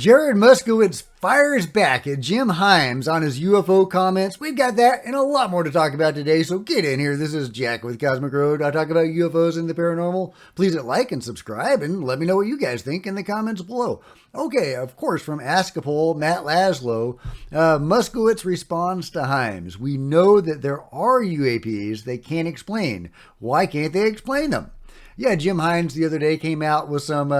Jared Moskowitz fires back at Jim Himes on his UFO comments. We've got that and a lot more to talk about today, so get in here. This is Jack with Cosmic Road. I talk about UFOs and the paranormal. Please hit like and subscribe and let me know what you guys think in the comments below. Okay, of course, from Askapole, Matt Laszlo, Moskowitz responds to Himes. We know that there are UAPs they can't explain. Why can't they explain them? Yeah, Jim Himes the other day came out with some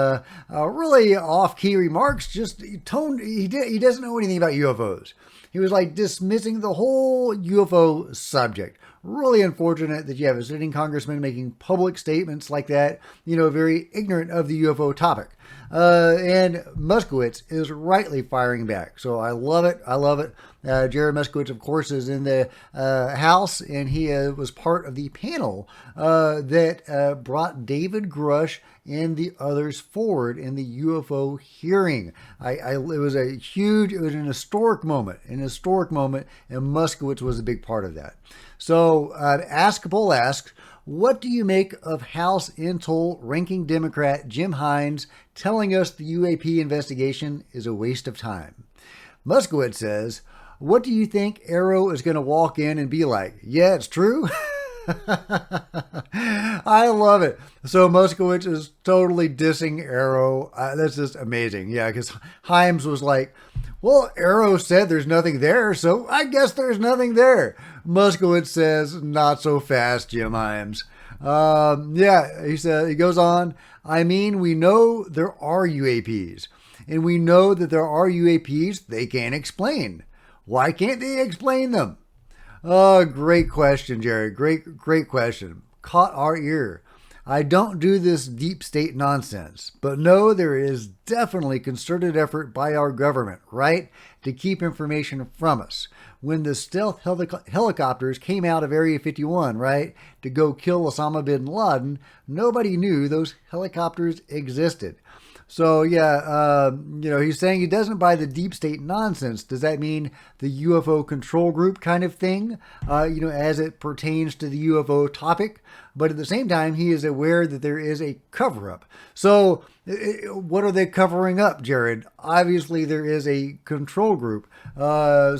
really off-key remarks. Just he doesn't know anything about UFOs. He was like dismissing the whole UFO subject. Really unfortunate that you have a sitting congressman making public statements like that, very ignorant of the UFO topic. And Moskowitz is rightly firing back. So I love it. I love it. Jared Moskowitz, of course, is in the House, and he was part of the panel that brought David Grush and the others forward in the UFO hearing. It was an historic moment, and Moskowitz was a big part of that. So Askapole asks, what do you make of House Intel ranking Democrat Jim Himes telling us the UAP investigation is a waste of time? Moskowitz says, what do you think Arrow is going to walk in and be like? Yeah, it's true. I love it. So Moskowitz is totally dissing Arrow. That's just amazing. Yeah, because Himes was like, well, Arrow said there's nothing there, so I guess there's nothing there. Moskowitz says, not so fast, Jim Himes. He goes on, I mean, we know there are UAPs, and we know that there are UAPs they can't explain. Why can't they explain them? Great question, Jared. Great question. Caught our ear. I don't do this deep state nonsense, but no, there is definitely concerted effort by our government, right, to keep information from us. When the stealth helicopters came out of Area 51, right, to go kill Osama bin Laden, nobody knew those helicopters existed. So, he's saying he doesn't buy the deep state nonsense. Does that mean the UFO control group kind of thing, as it pertains to the UFO topic? But at the same time, he is aware that there is a cover-up. So, what are they covering up, Jared? Obviously, there is a control group. Hopefully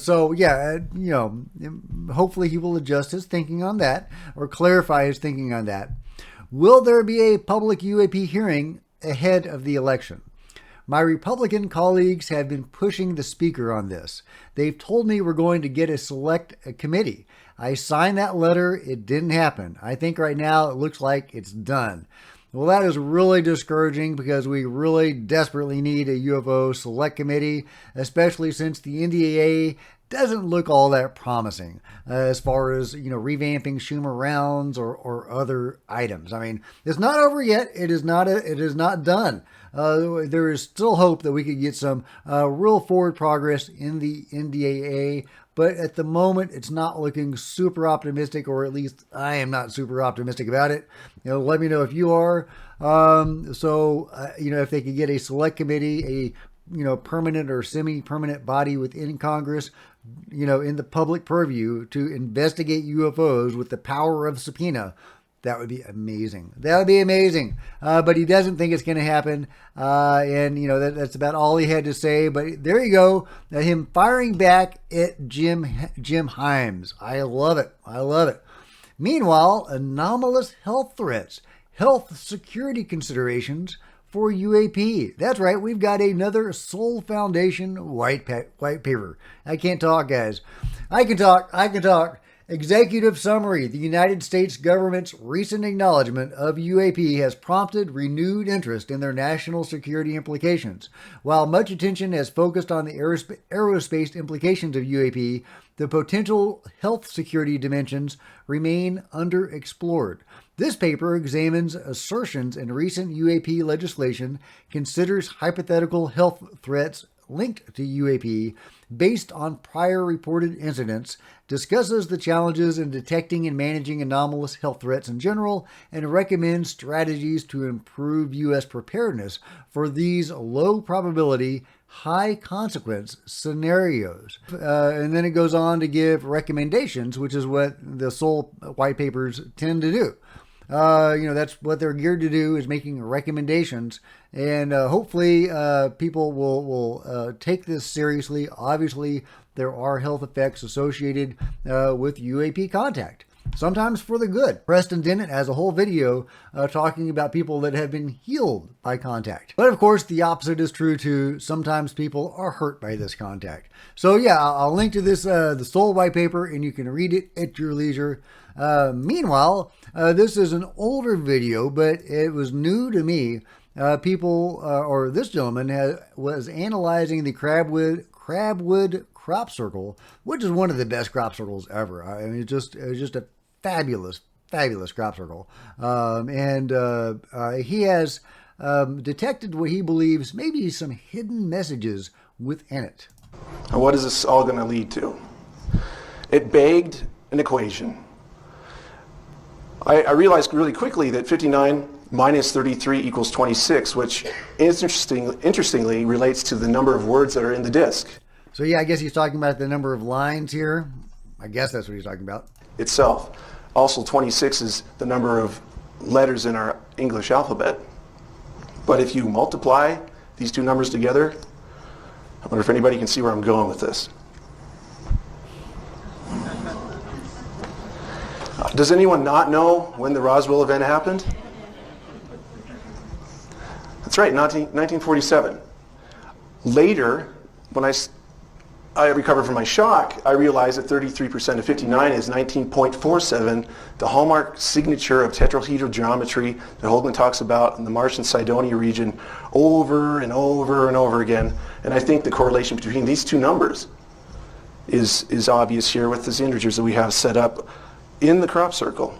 he will adjust his thinking on that or clarify his thinking on that. Will there be a public UAP hearing ahead of the election? My Republican colleagues have been pushing the speaker on this. They've told me we're going to get a select committee. I signed that letter. It didn't happen. I think right now it looks like it's done. Well, that is really discouraging because we really desperately need a UFO select committee, especially since the NDAA doesn't look all that promising as far as, revamping Schumer rounds or other items. I mean, it's not over yet. It is not done. There is still hope that we could get some real forward progress in the NDAA. But at the moment, it's not looking super optimistic, or at least I am not super optimistic about it. Let me know if you are. If they could get a select committee, a permanent or semi-permanent body within Congress, in the public purview to investigate UFOs with the power of subpoena, that would be amazing. That would be amazing. But he doesn't think it's going to happen. That's about all he had to say. But there you go. Him firing back at Jim Himes. I love it. I love it. Meanwhile, anomalous health threats, health security considerations for UAP. That's right. We've got another Soul Foundation white paper. I can't talk, guys. I can talk. Executive summary. The United States government's recent acknowledgement of UAP has prompted renewed interest in their national security implications. While much attention has focused on the aerospace implications of UAP, the potential health security dimensions remain underexplored. This paper examines assertions in recent UAP legislation, considers hypothetical health threats linked to UAP based on prior reported incidents, discusses the challenges in detecting and managing anomalous health threats in general, and recommends strategies to improve U.S. preparedness for these low probability, high consequence scenarios. And then it goes on to give recommendations, which is what the Soul white papers tend to do. That's what they're geared to do, is making recommendations. And hopefully people will take this seriously. Obviously, there are health effects associated with UAP contact, sometimes for the good. Preston Dennett has a whole video talking about people that have been healed by contact. But of course, the opposite is true too. Sometimes people are hurt by this contact. So yeah, I'll link to this, the Soul white paper, and you can read it at your leisure. Meanwhile, this is an older video, but it was new to me. This gentleman was analyzing the Crabwood crop circle, which is one of the best crop circles ever. I mean, it's just a fabulous crop circle. He has detected what he believes may be some hidden messages within it. And what is this all going to lead to? It begged an equation. I realized really quickly that 59 minus 33 equals 26, which interestingly relates to the number of words that are in the disk. So yeah, I guess he's talking about the number of lines here. I guess that's what he's talking about. Itself. Also, 26 is the number of letters in our English alphabet. But if you multiply these two numbers together, I wonder if anybody can see where I'm going with this. Does anyone not know when the Roswell event happened? That's right, 1947. Later, when I recovered from my shock, I realized that 33% of 59 is 19.47, the hallmark signature of tetrahedral geometry that Holman talks about in the Martian Cydonia region over and over and over again. And I think the correlation between these two numbers is obvious here with the integers that we have set up in the crop circle.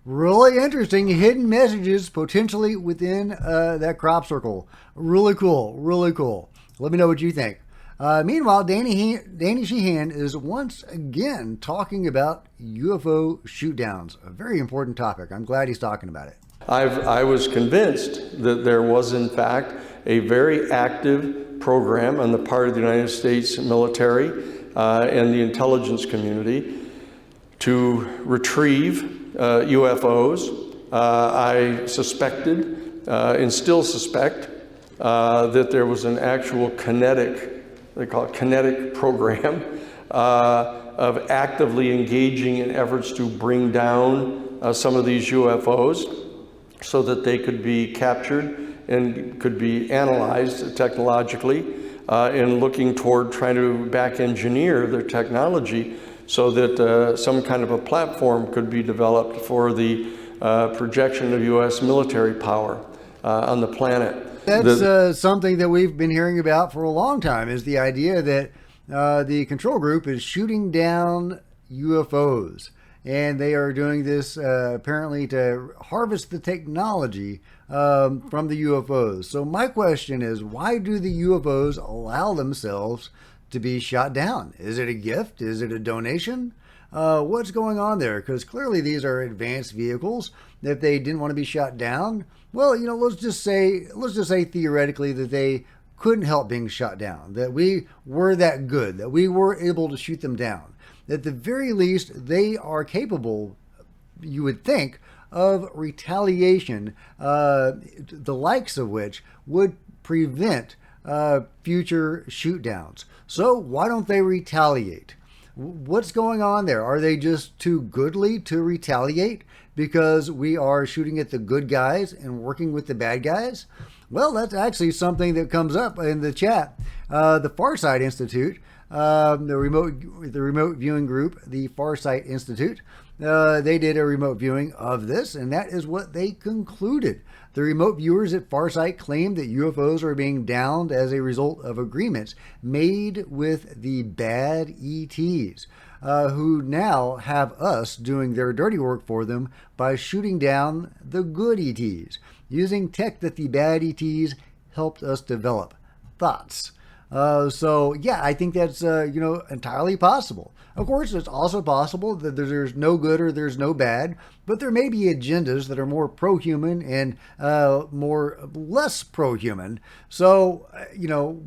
Really interesting hidden messages potentially within that crop circle. Really cool. Let me know what you think. Meanwhile, Danny Sheehan is once again talking about UFO shootdowns, a very important topic. I'm glad he's talking about it. I was convinced that there was, in fact, a very active program on the part of the United States military and the intelligence community to retrieve UFOs. I suspected and still suspect that there was an actual kinetic, they call it kinetic program, of actively engaging in efforts to bring down some of these UFOs so that they could be captured and could be analyzed technologically, and looking toward trying to back engineer their technology so that some kind of a platform could be developed for the projection of U.S. military power on the planet. That's something that we've been hearing about for a long time, is the idea that the control group is shooting down UFOs. And they are doing this apparently to harvest the technology from the UFOs. So my question is, why do the UFOs allow themselves to be shot down? Is it a gift? Is it a donation? What's going on there? Because clearly these are advanced vehicles. If they didn't want to be shot down, well, let's just say theoretically that they couldn't help being shot down, that we were that good, that we were able to shoot them down. At the very least, they are capable, you would think, of retaliation, the likes of which would prevent future shootdowns. So why don't they retaliate? What's going on there? Are they just too goodly to retaliate because we are shooting at the good guys and working with the bad guys? Well, that's actually something that comes up in the chat. The Farsight Institute, the remote viewing group, the Farsight Institute, they did a remote viewing of this, and that is what they concluded. The remote viewers at Farsight claimed that UFOs are being downed as a result of agreements made with the bad ETs, who now have us doing their dirty work for them by shooting down the good ETs, using tech that the bad ETs helped us develop. Thoughts? So yeah, I think that's entirely possible. Of course, it's also possible that there's no good or there's no bad, but there may be agendas that are more pro-human and less pro-human. So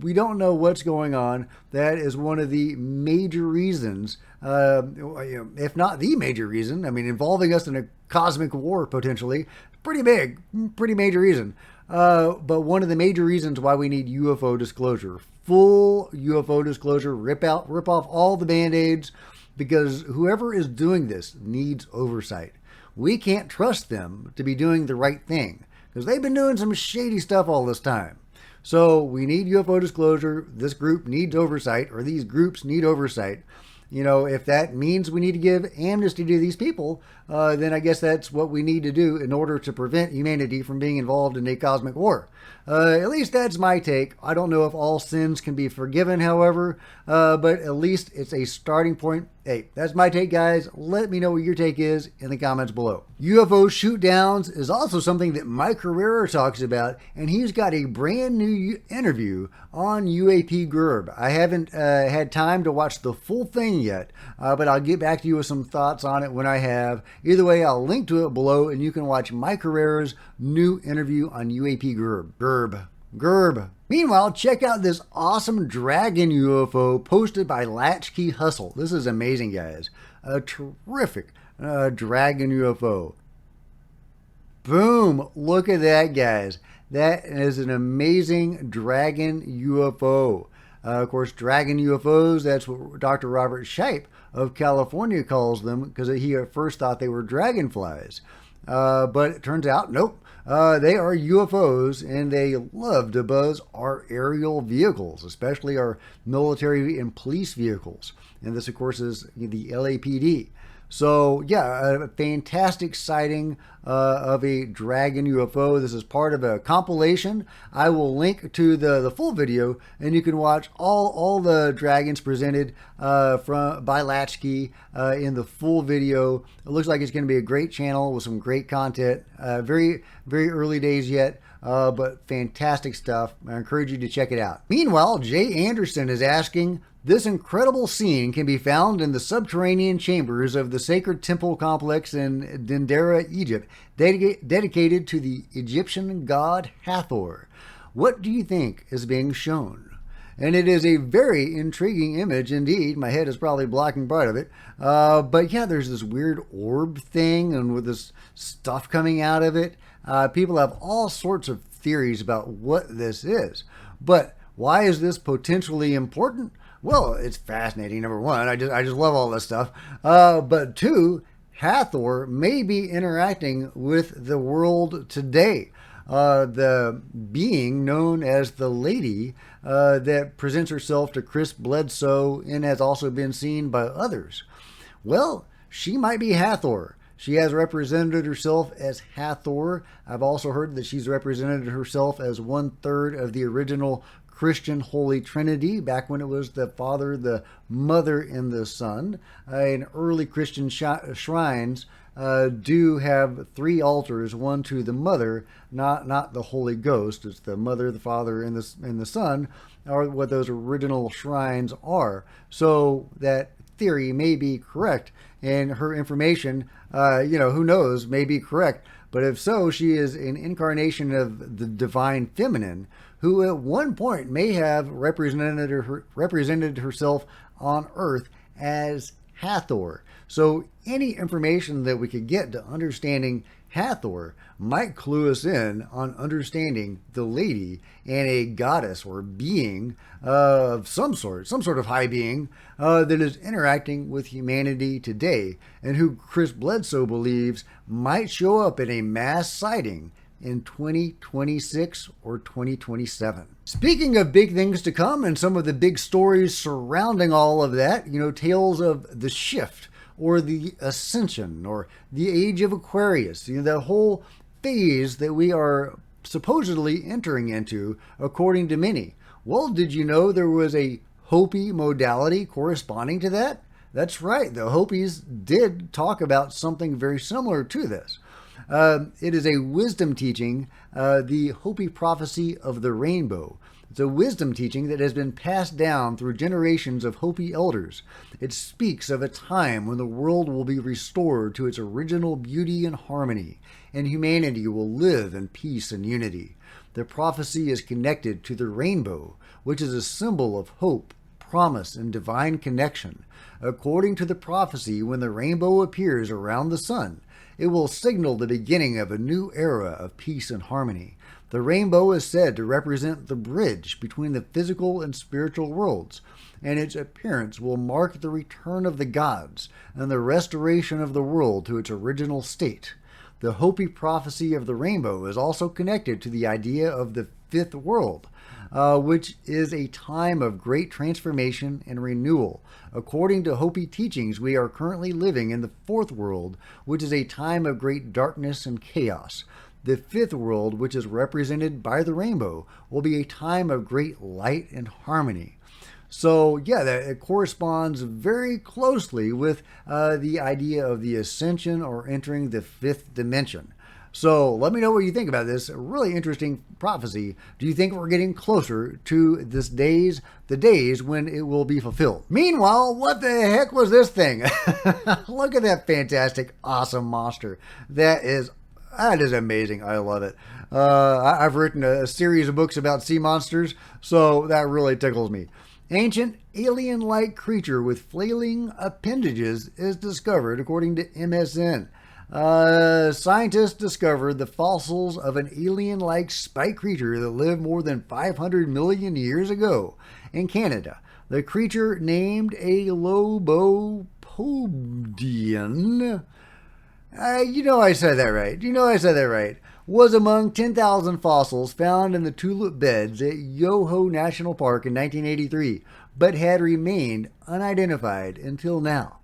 we don't know what's going on. That is one of the major reasons if not the major reason. I mean, involving us in a cosmic war potentially, pretty big, pretty major reason. But one of the major reasons why we need UFO disclosure, full UFO disclosure, rip off all the band-aids, because whoever is doing this needs oversight. We can't trust them to be doing the right thing because they've been doing some shady stuff all this time. So we need UFO disclosure. This group needs oversight, or these groups need oversight. You know, if that means we need to give amnesty to these people, then I guess that's what we need to do in order to prevent humanity from being involved in a cosmic war. At least that's my take. I don't know if all sins can be forgiven, however, but at least it's a starting point. Hey, that's my take, guys. Let me know what your take is in the comments below. UFO Shootdowns is also something that Mike Herrera talks about, and he's got a brand new interview on UAP GERB. I haven't had time to watch the full thing yet, but I'll get back to you with some thoughts on it when I have. Either way, I'll link to it below, and you can watch Mike Herrera's new interview on UAP GERB. Meanwhile, check out this awesome dragon UFO posted by Latchkey Hustle. This is amazing, guys. A terrific dragon UFO. Boom! Look at that, guys. That is an amazing dragon UFO. Of course, dragon UFOs, that's what Dr. Robert Shipe of California calls them, because he at first thought they were dragonflies. But it turns out, nope. They are UFOs, and they love to buzz our aerial vehicles, especially our military and police vehicles. And this, of course, is the LAPD. So, yeah, a fantastic sighting of a dragon UFO. This is part of a compilation. I will link to the full video, and you can watch all the dragons presented by Latchkey in the full video. It looks like it's going to be a great channel with some great content. Very, very early days yet. But fantastic stuff. I encourage you to check it out. Meanwhile, Jay Anderson is asking, this incredible scene can be found in the subterranean chambers of the sacred temple complex in Dendera, Egypt, dedicated to the Egyptian god Hathor. What do you think is being shown? And it is a very intriguing image indeed. My head is probably blocking part of it. But yeah, there's this weird orb thing and with this stuff coming out of it. People have all sorts of theories about what this is. But why is this potentially important? Well, it's fascinating, number one. I just love all this stuff. But two, Hathor may be interacting with the world today. The being known as the lady that presents herself to Chris Bledsoe and has also been seen by others. Well, she might be Hathor. She has represented herself as Hathor. I've also heard that she's represented herself as 1/3 of the original Christian Holy Trinity, back when it was the Father, the Mother, and the Son. And early Christian shrines do have 3 altars, one to the Mother, not the Holy Ghost. It's the Mother, the Father, and the Son, are what those original shrines are. So that theory may be correct, and her information, who knows, may be correct. But if so, she is an incarnation of the divine feminine, who at one point may have represented herself on Earth as Hathor. So any information that we could get to understanding Hathor might clue us in on understanding the lady and a goddess or being of some sort of high being that is interacting with humanity today, and who Chris Bledsoe believes might show up in a mass sighting in 2026 or 2027. Speaking of big things to come and some of the big stories surrounding all of that, tales of the shift or the ascension or the age of Aquarius, the whole phase that we are supposedly entering into, according to many. Well, did you know there was a Hopey modality corresponding to that? That's right, the Hopis did talk about something very similar to this. It is a wisdom teaching, the Hopey Prophecy of the Rainbow. It's a wisdom teaching that has been passed down through generations of Hopey elders. It speaks of a time when the world will be restored to its original beauty and harmony, and humanity will live in peace and unity. The prophecy is connected to the rainbow, which is a symbol of hope, promise and divine connection. According to the prophecy, when the rainbow appears around the sun, it will signal the beginning of a new era of peace and harmony. The rainbow is said to represent the bridge between the physical and spiritual worlds, and its appearance will mark the return of the gods and the restoration of the world to its original state. The Hopey prophecy of the rainbow is also connected to the idea of the fifth world, which is a time of great transformation and renewal. According to Hopey teachings, we are currently living in the fourth world, which is a time of great darkness and chaos. The fifth world, which is represented by the rainbow, will be a time of great light and harmony. So, yeah, that corresponds very closely with the idea of the ascension or entering the fifth dimension. So let me know what you think about this really interesting prophecy. Do you think we're getting closer to the days when it will be fulfilled? Meanwhile, what the heck was this thing? Look at that fantastic, awesome monster. That is amazing. I love it. I've written a series of books about sea monsters, so that really tickles me. Ancient alien-like creature with flailing appendages is discovered, according to MSN. Scientists discovered the fossils of an alien-like spike creature that lived more than 500 million years ago in Canada. The creature, named a Lobopodian, I said that right. Was among 10,000 fossils found in the tulip beds at Yoho National Park in 1983, but had remained unidentified until now.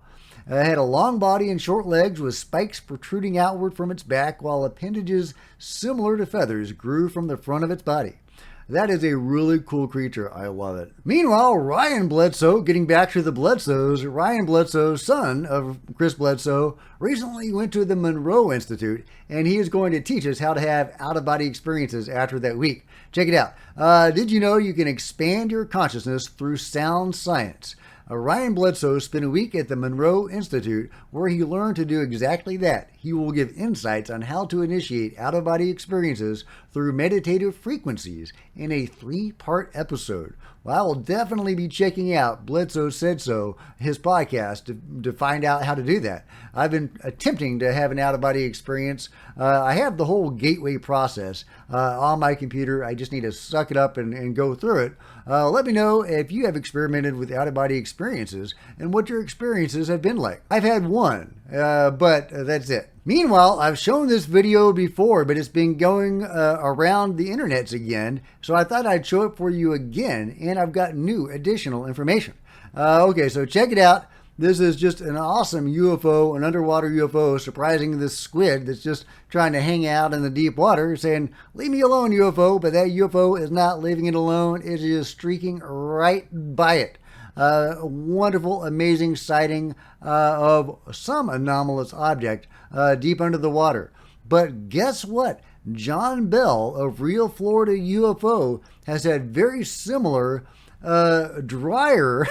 It had a long body and short legs with spikes protruding outward from its back, while appendages similar to feathers grew from the front of its body. That is a really cool creature. I love it. Meanwhile, Ryan Bledsoe, getting back to the Bledsoes, Ryan Bledsoe, son of Chris Bledsoe, recently went to the Monroe Institute, and he is going to teach us how to have out-of-body experiences after that week. Check it out. Did you know you can expand your consciousness through sound science? Ryan Bledsoe spent a week at the Monroe Institute where he learned to do exactly that. He will give insights on how to initiate out-of-body experiences through meditative frequencies in a 3-part episode. Well, I will definitely be checking out Bledsoe Said So, his podcast, to find out how to do that. I've been attempting to have an out-of-body experience. I have the whole gateway process on my computer. I just need to suck it up and go through it. Let me know if you have experimented with out-of-body experiences and what your experiences have been like. I've had one, but that's it. Meanwhile, I've shown this video before, but it's been going around the internets again, so I thought I'd show it for you again, and I've got new additional information. Okay, so check it out. This is just an awesome UFO, an underwater UFO, surprising this squid that's just trying to hang out in the deep water, saying, "Leave me alone, UFO," but that UFO is not leaving it alone. It is streaking right by it. A wonderful, amazing sighting of some anomalous object deep under the water. But guess what? John Bell of Real Florida UFO has had very similar drier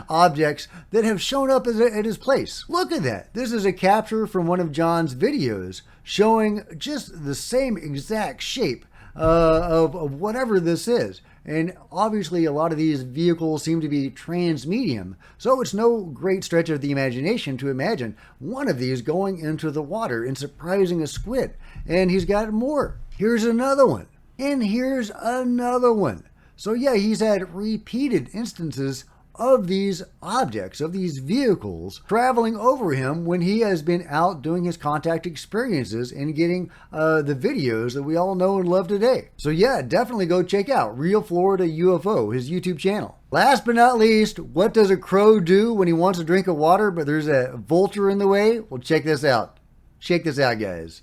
objects that have shown up at his place. Look at that. This is a capture from one of John's videos showing just the same exact shape of whatever this is. And obviously a lot of these vehicles seem to be transmedium, so it's no great stretch of the imagination to imagine one of these going into the water and surprising a squid. And he's got more. Here's another one. And here's another one. So yeah, he's had repeated instances of these objects, of these vehicles, traveling over him when he has been out doing his contact experiences and getting the videos that we all know and love today. So yeah, definitely go check out Real Florida UFO, his YouTube channel. Last but not least, what does a crow do when he wants a drink of water, but there's a vulture in the way? Well, check this out. Check this out, guys.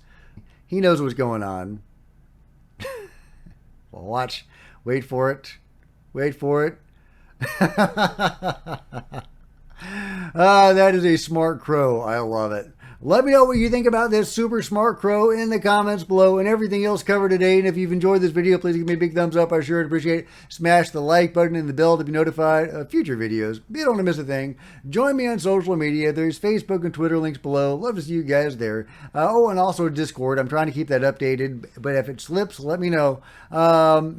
He knows what's going on. Well, watch. Wait for it. Wait for it. That is a smart crow. I love it. Let me know what you think about this super smart crow in the comments below and everything else covered today. And if you've enjoyed this video, please give me a big thumbs up. I sure would appreciate it. Smash the like button and the bell to be notified of future videos. You don't want to miss a thing. Join me on social media. There's Facebook and Twitter links below. Love to see you guys there. And also Discord. I'm trying to keep that updated, but if it slips, let me know. So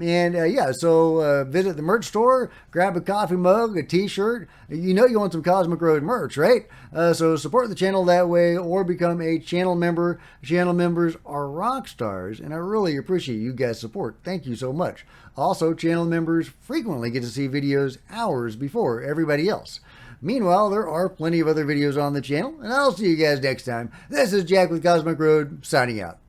visit the merch store, grab a coffee mug, a t-shirt. You know you want some Cosmic Road merch, right? So support the channel that way, or become a channel member. Channel members are rock stars, and I really appreciate you guys' support. Thank you so much. Also, channel members frequently get to see videos hours before everybody else. Meanwhile, there are plenty of other videos on the channel, and I'll see you guys next time. This is Jack with Cosmic Road, signing out.